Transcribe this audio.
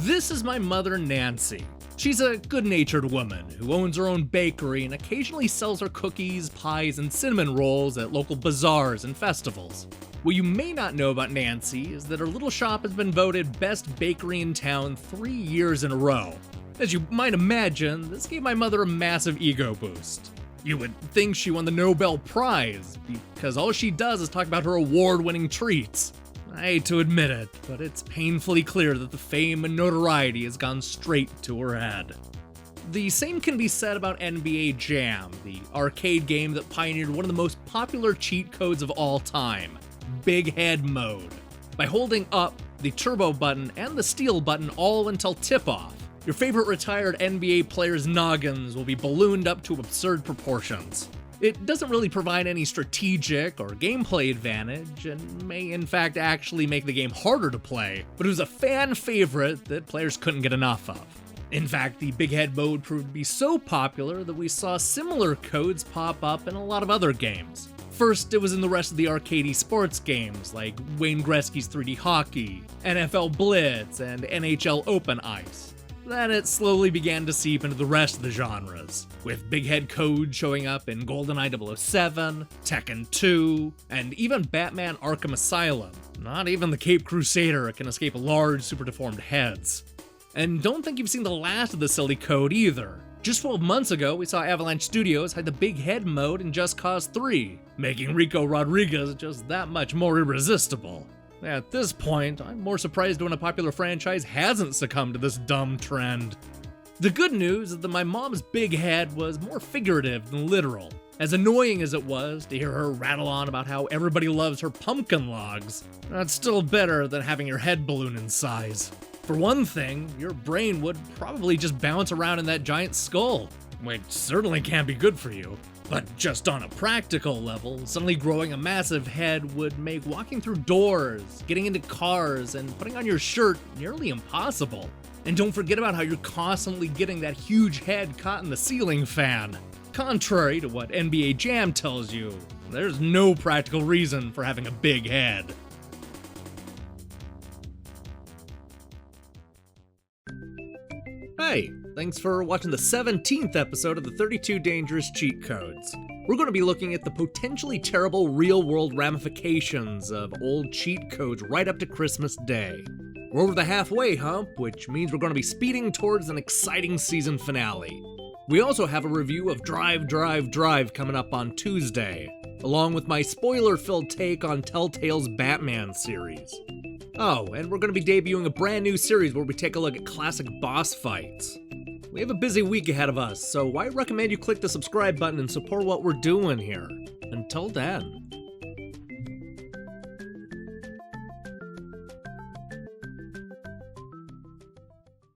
This is my mother, Nancy. She's a good-natured woman who owns her own bakery and occasionally sells her cookies, pies, and cinnamon rolls at local bazaars and festivals. What you may not know about Nancy is that her little shop has been voted best bakery in town 3 years in a row. As you might imagine, this gave my mother a massive ego boost. You would think she won the Nobel Prize, because all she does is talk about her award-winning treats. I hate to admit it, but it's painfully clear that the fame and notoriety has gone straight to her head. The same can be said about NBA Jam, the arcade game that pioneered one of the most popular cheat codes of all time, Big Head Mode. By holding up the turbo button and the steal button all until tip-off, your favorite retired NBA players' noggins will be ballooned up to absurd proportions. It doesn't really provide any strategic or gameplay advantage, and may in fact actually make the game harder to play, but it was a fan favorite that players couldn't get enough of. In fact, the Big Head mode proved to be so popular that we saw similar codes pop up in a lot of other games. First, it was in the rest of the arcadey sports games like Wayne Gretzky's 3D Hockey, NFL Blitz, and NHL Open Ice. Then it slowly began to seep into the rest of the genres, with Big Head code showing up in GoldenEye 007, Tekken 2, and even Batman Arkham Asylum. Not even the Caped Crusader can escape large, super deformed heads. And don't think you've seen the last of the silly code either. Just 12 months ago, we saw Avalanche Studios hide the Big Head mode in Just Cause 3, making Rico Rodriguez just that much more irresistible. At this point, I'm more surprised when a popular franchise hasn't succumbed to this dumb trend. The good news is that my mom's big head was more figurative than literal. As annoying as it was to hear her rattle on about how everybody loves her pumpkin logs, that's still better than having your head balloon in size. For one thing, your brain would probably just bounce around in that giant skull, which certainly can't be good for you. But just on a practical level, suddenly growing a massive head would make walking through doors, getting into cars, and putting on your shirt nearly impossible. And don't forget about how you're constantly getting that huge head caught in the ceiling fan. Contrary to what NBA Jam tells you, there's no practical reason for having a big head. Hey, thanks for watching the 17th episode of the 32 Dangerous Cheat Codes. We're going to be looking at the potentially terrible real-world ramifications of old cheat codes right up to Christmas Day. We're over the halfway hump, which means we're going to be speeding towards an exciting season finale. We also have a review of Drive, Drive, Drive coming up on Tuesday, along with my spoiler-filled take on Telltale's Batman series. Oh, and we're going to be debuting a brand new series where we take a look at classic boss fights. We have a busy week ahead of us, so I recommend you click the subscribe button and support what we're doing here. Until then.